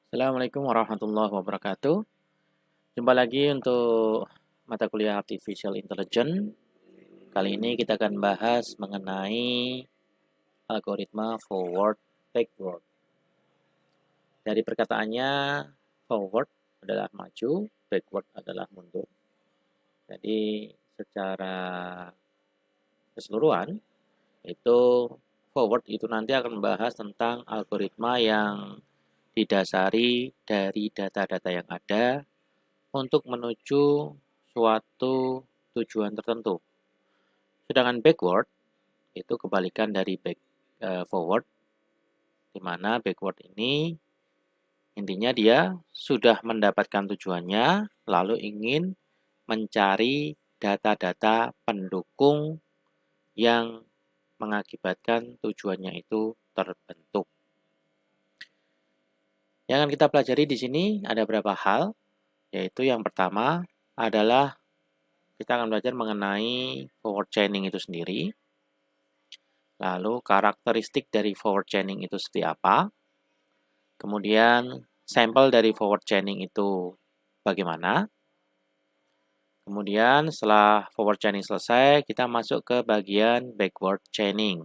Assalamualaikum warahmatullahi wabarakatuh. Jumpa lagi untuk mata kuliah Artificial Intelligence. Kali ini kita akan bahas mengenai algoritma forward backward. Dari perkataannya, forward adalah maju, backward adalah mundur. Jadi secara keseluruhan itu forward itu nanti akan membahas tentang algoritma yang didasari dari data-data yang ada untuk menuju suatu tujuan tertentu. Sedangkan backward itu kebalikan dari forward, di mana backward ini intinya dia sudah mendapatkan tujuannya, lalu ingin mencari data-data pendukung yang mengakibatkan tujuannya itu terbentuk. Yang akan kita pelajari di sini ada beberapa hal, yaitu yang pertama adalah kita akan belajar mengenai forward chaining itu sendiri. Lalu karakteristik dari forward chaining itu seperti apa. Kemudian sampel dari forward chaining itu bagaimana. Kemudian setelah forward chaining selesai, kita masuk ke bagian backward chaining.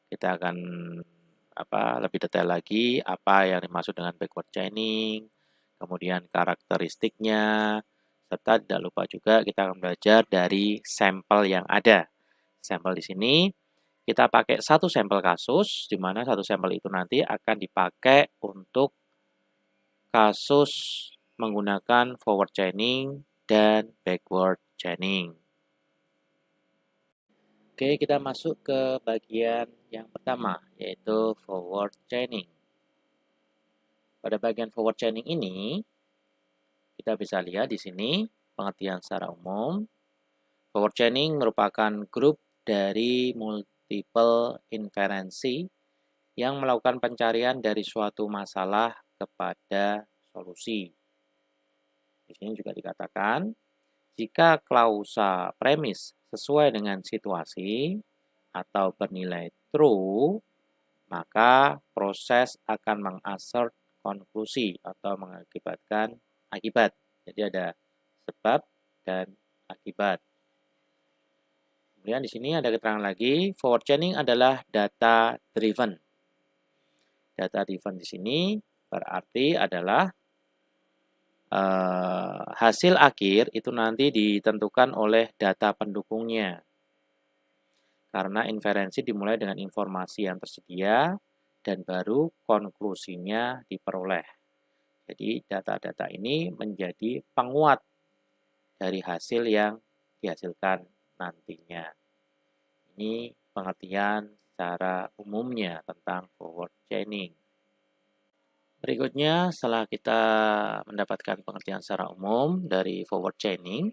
Kita akan lebih detail lagi apa yang dimaksud dengan backward chaining, kemudian karakteristiknya, serta tidak lupa juga kita akan belajar dari sampel yang ada. Sampel di sini kita pakai satu sampel kasus, di mana satu sampel itu nanti akan dipakai untuk kasus menggunakan forward chaining dan backward chaining. Oke, kita masuk ke bagian yang pertama, yaitu forward chaining. Pada bagian forward chaining ini, kita bisa lihat di sini pengertian secara umum. Forward chaining merupakan grup dari multiple inferensi yang melakukan pencarian dari suatu masalah kepada solusi. Di sini juga dikatakan, jika klausa premis sesuai dengan situasi atau bernilai true, maka proses akan mengassert konklusi atau mengakibatkan akibat. Jadi ada sebab dan akibat. Kemudian di sini ada keterangan lagi, forward chaining adalah data driven. Data driven di sini berarti adalah hasil akhir itu nanti ditentukan oleh data pendukungnya. Karena inferensi dimulai dengan informasi yang tersedia dan baru konklusinya diperoleh. Jadi data-data ini menjadi penguat dari hasil yang dihasilkan nantinya. Ini pengertian secara umumnya tentang forward chaining. Berikutnya, setelah kita mendapatkan pengertian secara umum dari forward chaining,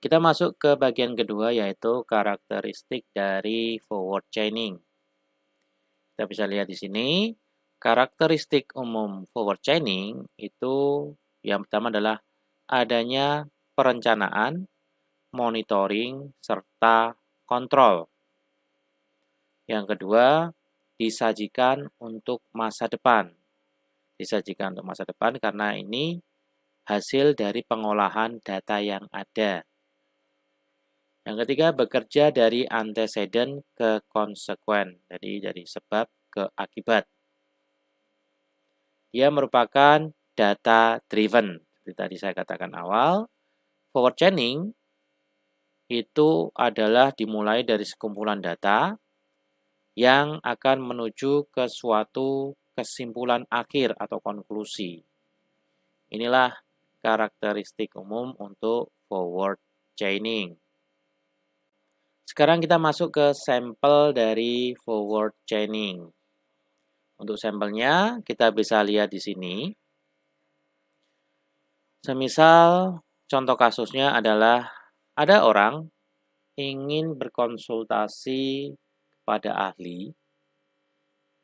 kita masuk ke bagian kedua, yaitu karakteristik dari forward chaining. Kita bisa lihat di sini, karakteristik umum forward chaining itu yang pertama adalah adanya perencanaan, monitoring, serta kontrol. Yang kedua, disajikan untuk masa depan. Disajikan untuk masa depan karena ini hasil dari pengolahan data yang ada. Yang ketiga, bekerja dari antecedent ke konsekuen, jadi dari sebab ke akibat. Dia merupakan data driven. Seperti tadi saya katakan awal, forward chaining itu adalah dimulai dari sekumpulan data yang akan menuju ke suatu kesimpulan akhir atau konklusi. Inilah karakteristik umum untuk forward chaining. Sekarang kita masuk ke sampel dari forward chaining. Untuk sampelnya kita bisa lihat di sini. Semisal contoh kasusnya adalah ada orang ingin berkonsultasi kepada ahli.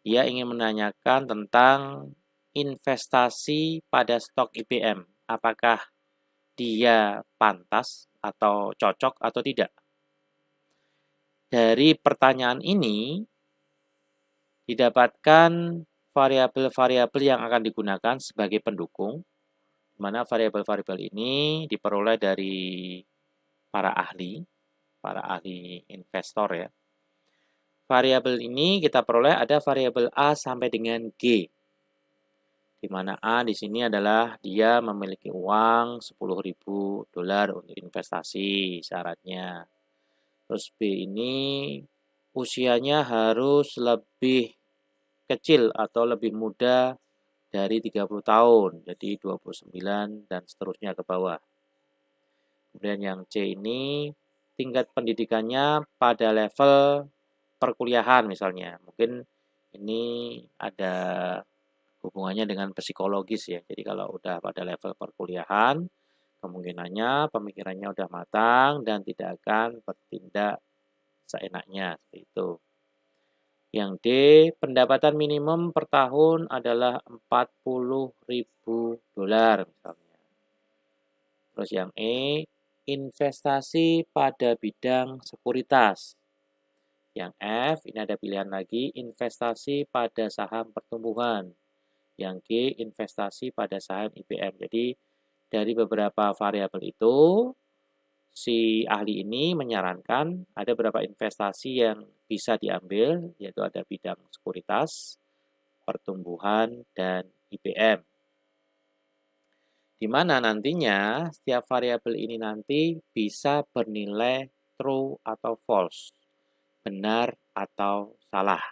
Dia ingin menanyakan tentang investasi pada stok IBM. Apakah dia pantas atau cocok atau tidak? Dari pertanyaan ini didapatkan variabel-variabel yang akan digunakan sebagai pendukung, di mana variabel-variabel ini diperoleh dari para ahli investor ya. Variabel ini kita peroleh ada variabel A sampai dengan G. Di mana A di sini adalah dia memiliki uang $10.000 untuk investasi syaratnya. Terus B ini usianya harus lebih kecil atau lebih muda dari 30 tahun, jadi 29 dan seterusnya ke bawah. Kemudian yang C ini tingkat pendidikannya pada level perkuliahan misalnya. Mungkin ini ada hubungannya dengan psikologis ya. Jadi kalau udah pada level perkuliahan, kemungkinannya pemikirannya udah matang dan tidak akan bertindak seenaknya seperti itu. Yang D, pendapatan minimum per tahun adalah $40.000 misalnya. Terus yang E, investasi pada bidang sekuritas. Yang F, ini ada pilihan lagi, investasi pada saham pertumbuhan. Yang G, investasi pada saham IBM. Jadi dari beberapa variabel itu, si ahli ini menyarankan ada beberapa investasi yang bisa diambil, yaitu ada bidang sekuritas, pertumbuhan, dan IBM. Di mana nantinya setiap variabel ini nanti bisa bernilai true atau false, benar atau salah.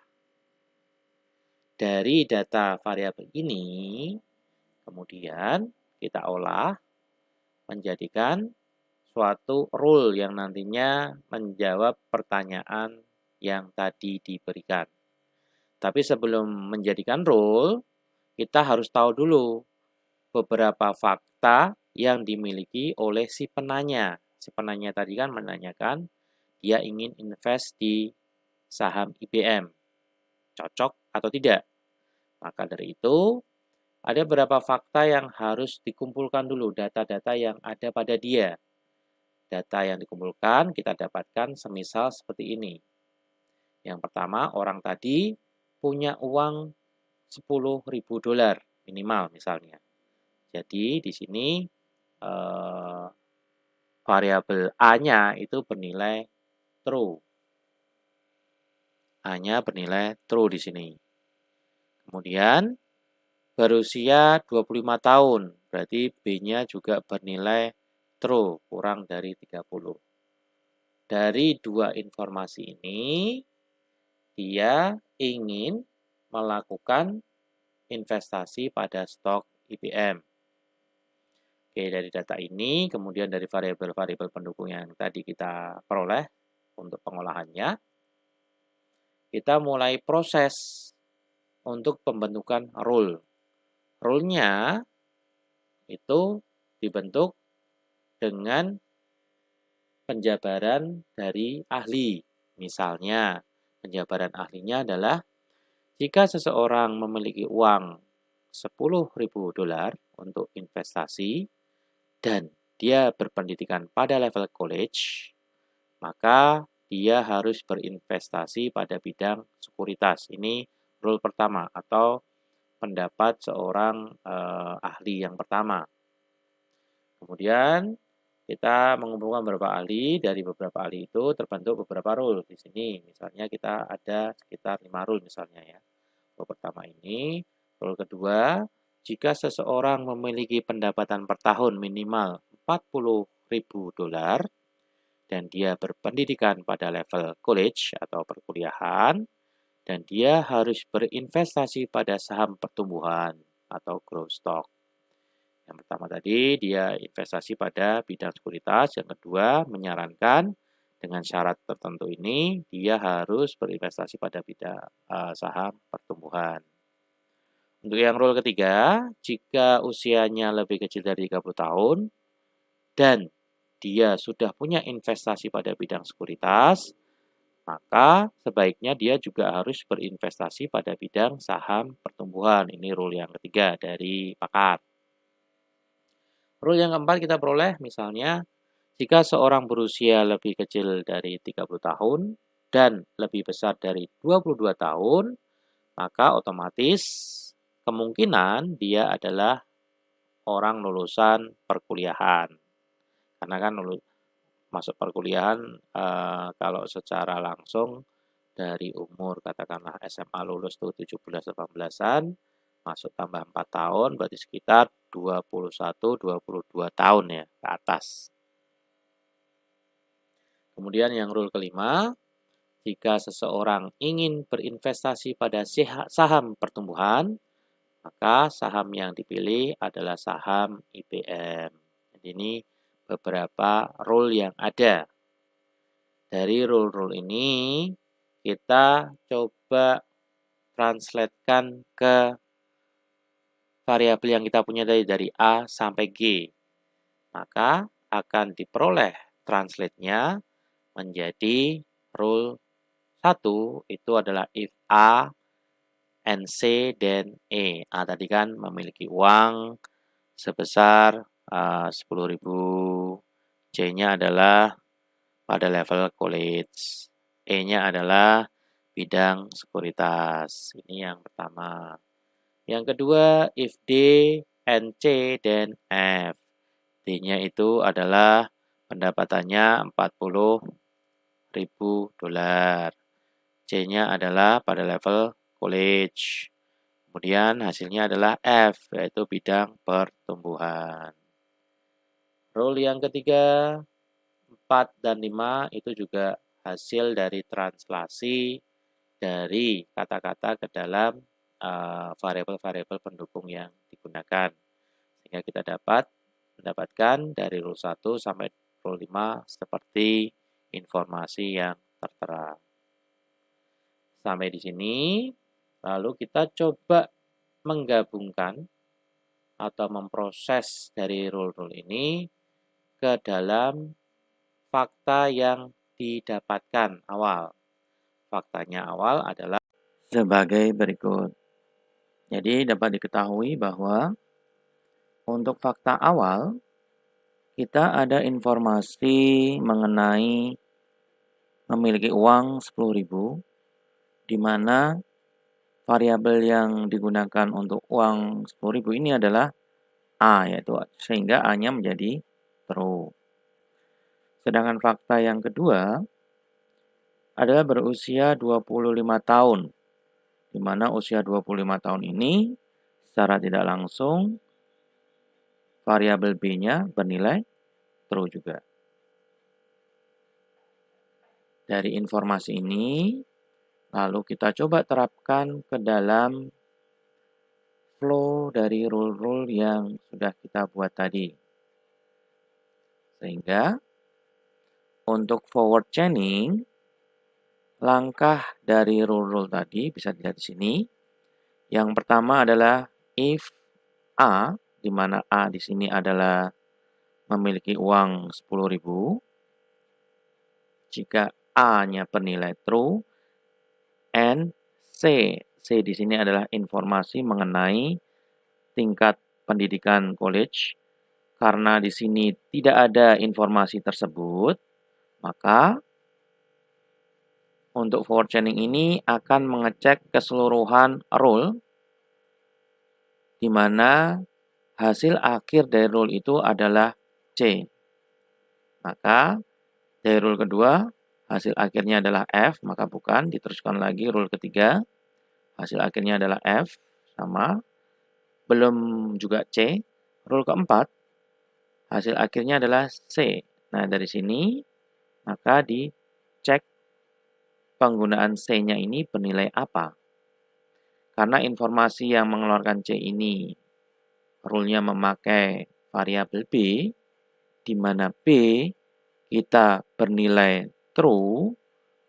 Dari data variabel ini, kemudian kita olah menjadikan suatu rule yang nantinya menjawab pertanyaan yang tadi diberikan. Tapi sebelum menjadikan rule, kita harus tahu dulu beberapa fakta yang dimiliki oleh si penanya. Si penanya tadi kan menanyakan dia ingin invest di saham IBM. Cocok atau tidak? Maka dari itu, ada beberapa fakta yang harus dikumpulkan dulu, data-data yang ada pada dia. Data yang dikumpulkan kita dapatkan semisal seperti ini. Yang pertama, orang tadi punya uang $10.000 minimal misalnya. Jadi di sini variabel A-nya itu bernilai true. A-nya bernilai true di sini. Kemudian berusia 25 tahun, berarti B-nya juga bernilai true, kurang dari 30. Dari dua informasi ini, dia ingin melakukan investasi pada stok IBM. Oke, dari data ini, kemudian dari variabel-variabel pendukung yang tadi kita peroleh untuk pengolahannya, kita mulai proses untuk pembentukan rule. Rule-nya itu dibentuk dengan penjabaran dari ahli. Misalnya, penjabaran ahlinya adalah jika seseorang memiliki uang $10.000 untuk investasi dan dia berpendidikan pada level college, maka dia harus berinvestasi pada bidang sekuritas. Ini rule pertama atau pendapat seorang ahli yang pertama. Kemudian kita mengumpulkan beberapa ahli, dari beberapa ahli itu terbentuk beberapa rule. Di sini misalnya kita ada sekitar 5 rule misalnya ya. Rule pertama ini, rule kedua, jika seseorang memiliki pendapatan per tahun minimal $40.000 dan dia berpendidikan pada level college atau perkuliahan, dan dia harus berinvestasi pada saham pertumbuhan atau growth stock. Yang pertama tadi, dia investasi pada bidang sekuritas. Yang kedua, menyarankan dengan syarat tertentu ini, dia harus berinvestasi pada bidang saham pertumbuhan. Untuk yang rule ketiga, jika usianya lebih kecil dari 30 tahun, dan dia sudah punya investasi pada bidang sekuritas, maka sebaiknya dia juga harus berinvestasi pada bidang saham pertumbuhan. Ini rule yang ketiga dari pakar. Rule yang keempat kita peroleh misalnya, jika seorang berusia lebih kecil dari 30 tahun dan lebih besar dari 22 tahun, maka otomatis kemungkinan dia adalah orang lulusan perkuliahan. Karena kan masuk perkuliahan kalau secara langsung dari umur katakanlah SMA lulus tuh 17-18an, masuk tambah 4 tahun berarti sekitar 21-22 tahun ya ke atas. Kemudian yang rule kelima, jika seseorang ingin berinvestasi pada saham pertumbuhan, maka saham yang dipilih adalah saham IBM. Jadi ini beberapa rule yang ada. Dari rule-rule ini, kita coba translatekan ke variabel yang kita punya dari A sampai G. Maka akan diperoleh translate-nya menjadi rule 1 itu adalah if A and C then E. Tadi kan memiliki uang sebesar 10.000. C-nya adalah pada level college. E-nya adalah bidang sekuritas. Ini yang pertama. Yang kedua, if D and C then F. D-nya itu adalah pendapatannya 40.000 dolar. C-nya adalah pada level college. Kemudian hasilnya adalah F, yaitu bidang pertumbuhan. Rule yang ketiga, 4 dan 5 itu juga hasil dari translasi dari kata-kata ke dalam variabel-variabel pendukung yang digunakan. Sehingga kita mendapatkan dari rule 1 sampai rule 5 seperti informasi yang tertera. Sampai di sini, lalu kita coba menggabungkan atau memproses dari rule-rule ini ke dalam fakta yang didapatkan awal. Faktanya awal adalah sebagai berikut. Jadi dapat diketahui bahwa untuk fakta awal, kita ada informasi mengenai memiliki uang 10.000, di mana variabel yang digunakan untuk uang 10.000 ini adalah A, yaitu sehingga A-nya menjadi true. Sedangkan fakta yang kedua adalah berusia 25 tahun, di mana usia 25 tahun ini secara tidak langsung variabel B-nya bernilai true juga. Dari informasi ini, lalu kita coba terapkan ke dalam flow dari rule-rule yang sudah kita buat tadi. Sehingga untuk forward chaining, langkah dari rule-rule tadi bisa dilihat di sini. Yang pertama adalah if A, di mana A di sini adalah memiliki uang 10.000. Jika A-nya bernilai true, and C di sini adalah informasi mengenai tingkat pendidikan college. Karena di sini tidak ada informasi tersebut, maka untuk forward chaining ini akan mengecek keseluruhan rule, di mana hasil akhir dari rule itu adalah C. Maka dari rule kedua, hasil akhirnya adalah F, maka bukan, diteruskan lagi rule ketiga, hasil akhirnya adalah F, sama, belum juga C. Rule keempat, hasil akhirnya adalah C. Nah, dari sini, maka dicek penggunaan C-nya ini bernilai apa. Karena informasi yang mengeluarkan C ini, rule-nya memakai variabel B, di mana B kita bernilai true,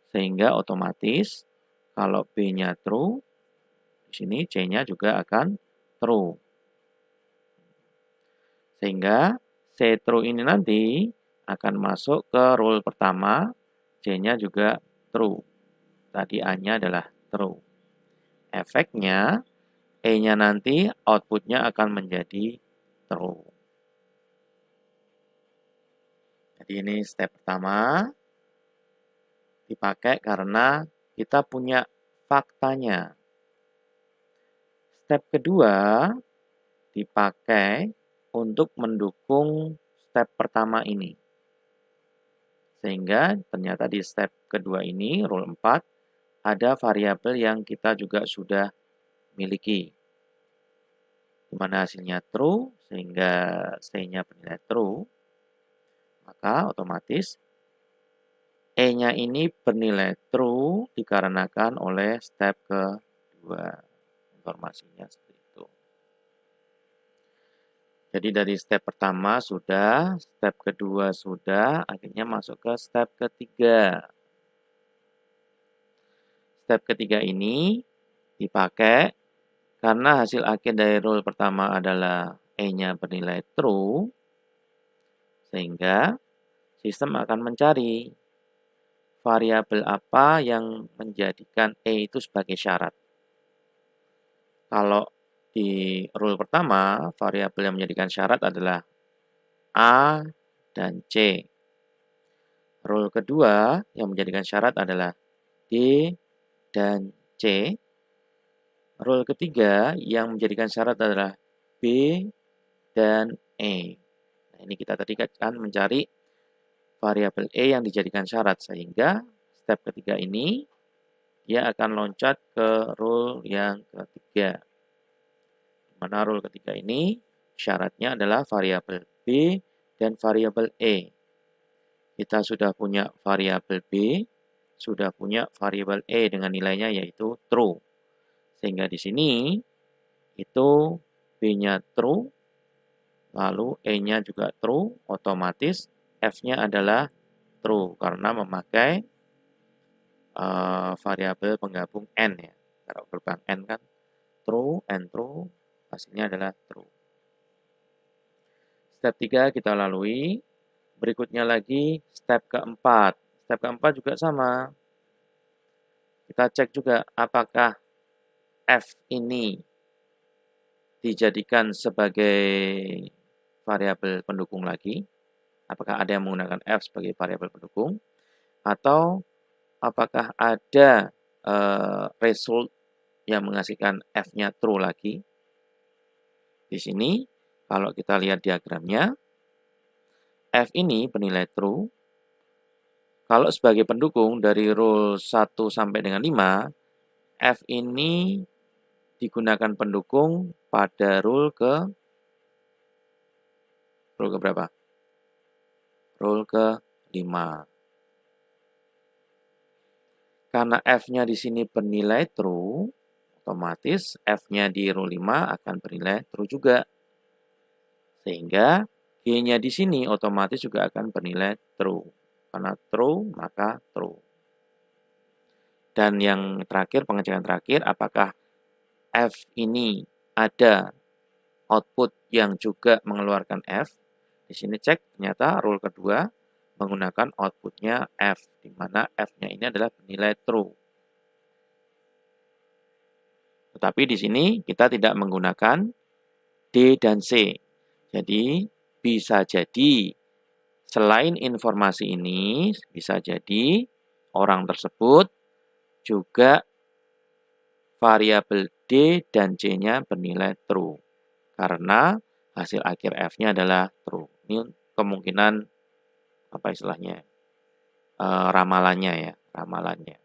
sehingga otomatis kalau B-nya true, di sini C-nya juga akan true. Sehingga C true ini nanti akan masuk ke rule pertama, C-nya juga true. Tadi A-nya adalah true. Efeknya, E-nya nanti output-nya akan menjadi true. Jadi ini step pertama dipakai karena kita punya faktanya. step kedua dipakai untuk mendukung step pertama ini. Sehingga ternyata di step kedua ini, rule 4, ada variabel yang kita juga sudah miliki. Di mana hasilnya true, sehingga C-nya bernilai true. Maka otomatis E-nya ini bernilai true dikarenakan oleh step kedua. Informasinya seperti itu. Jadi dari step pertama sudah, step kedua sudah, akhirnya masuk ke step ketiga. Step ketiga ini dipakai karena hasil akhir dari rule pertama adalah E-nya bernilai true, sehingga sistem akan mencari variabel apa yang menjadikan E itu sebagai syarat. Kalau di rule pertama, variabel yang menjadikan syarat adalah A dan C. Rule kedua yang menjadikan syarat adalah D dan C. Rule ketiga yang menjadikan syarat adalah B dan E. Nah, ini kita tadi kan mencari variabel E yang dijadikan syarat, sehingga step ketiga ini dia akan loncat ke rule yang ketiga. Mana rule ketiga ini syaratnya adalah variabel B dan variabel E. Kita sudah punya variabel B, sudah punya variabel E dengan nilainya yaitu true. Sehingga di sini itu B-nya true, lalu E-nya juga true, otomatis F-nya adalah true karena memakai variabel penggabung N ya. Kalau gerbang N kan true and true, hasilnya adalah true. Step 3 kita lalui. Berikutnya lagi step keempat. Step keempat juga sama. Kita cek juga apakah F ini dijadikan sebagai variabel pendukung lagi. Apakah ada yang menggunakan F sebagai variabel pendukung. Atau apakah ada result yang menghasilkan F-nya true lagi. Di sini kalau kita lihat diagramnya, F ini bernilai true. Kalau sebagai pendukung dari rule 1 sampai dengan 5, F ini digunakan pendukung pada rule ke berapa? Rule ke-5. Karena F-nya di sini bernilai true, otomatis F-nya di rule 5 akan bernilai true juga. Sehingga G-nya di sini otomatis juga akan bernilai true. Karena true, maka true. Dan yang terakhir, pengecekan terakhir, apakah F ini ada output yang juga mengeluarkan F. Di sini cek, ternyata rule kedua menggunakan outputnya F, di mana F-nya ini adalah nilai true. Tetapi di sini kita tidak menggunakan D dan C. Jadi, bisa jadi selain informasi ini, bisa jadi orang tersebut juga variabel D dan C-nya bernilai true. Karena hasil akhir F-nya adalah true. Ini kemungkinan apa istilahnya? Ramalannya ya, ramalannya.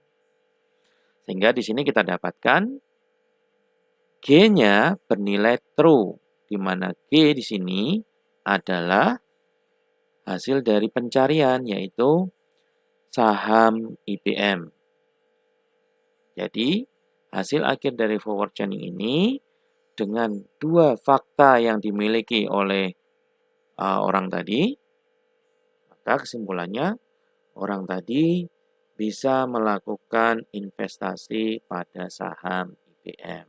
Sehingga di sini kita dapatkan G-nya bernilai true, di mana G di sini adalah hasil dari pencarian, yaitu saham IBM. Jadi, hasil akhir dari forward chaining ini dengan dua fakta yang dimiliki oleh orang tadi, maka kesimpulannya orang tadi bisa melakukan investasi pada saham IBM.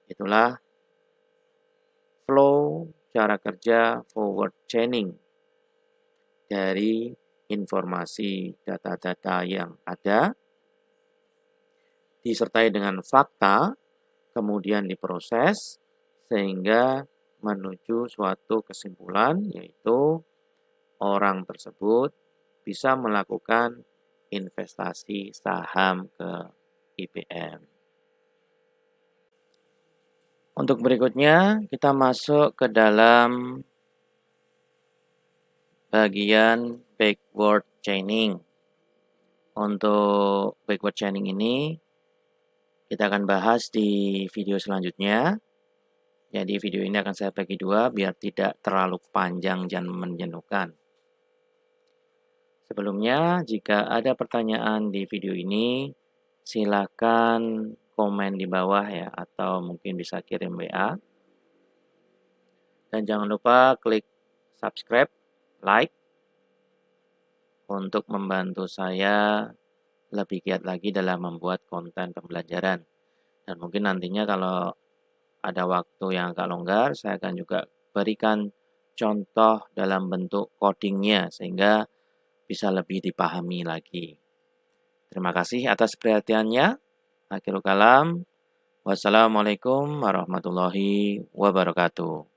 Itulah flow cara kerja forward chaining dari informasi data-data yang ada, disertai dengan fakta, kemudian diproses, sehingga menuju suatu kesimpulan, yaitu orang tersebut bisa melakukan investasi saham ke IBM. Untuk berikutnya, kita masuk ke dalam bagian backward chaining. Untuk backward chaining ini, kita akan bahas di video selanjutnya. Jadi video ini akan saya bagi dua biar tidak terlalu panjang dan menjenuhkan. Sebelumnya, jika ada pertanyaan di video ini, silakan komen di bawah ya, atau mungkin bisa kirim WA. Dan jangan lupa klik subscribe, like, untuk membantu saya lebih giat lagi dalam membuat konten pembelajaran. Dan mungkin nantinya kalau ada waktu yang agak longgar, saya akan juga berikan contoh dalam bentuk codingnya, sehingga bisa lebih dipahami lagi. Terima kasih atas perhatiannya. Akhirul kalam. Wassalamualaikum warahmatullahi wabarakatuh.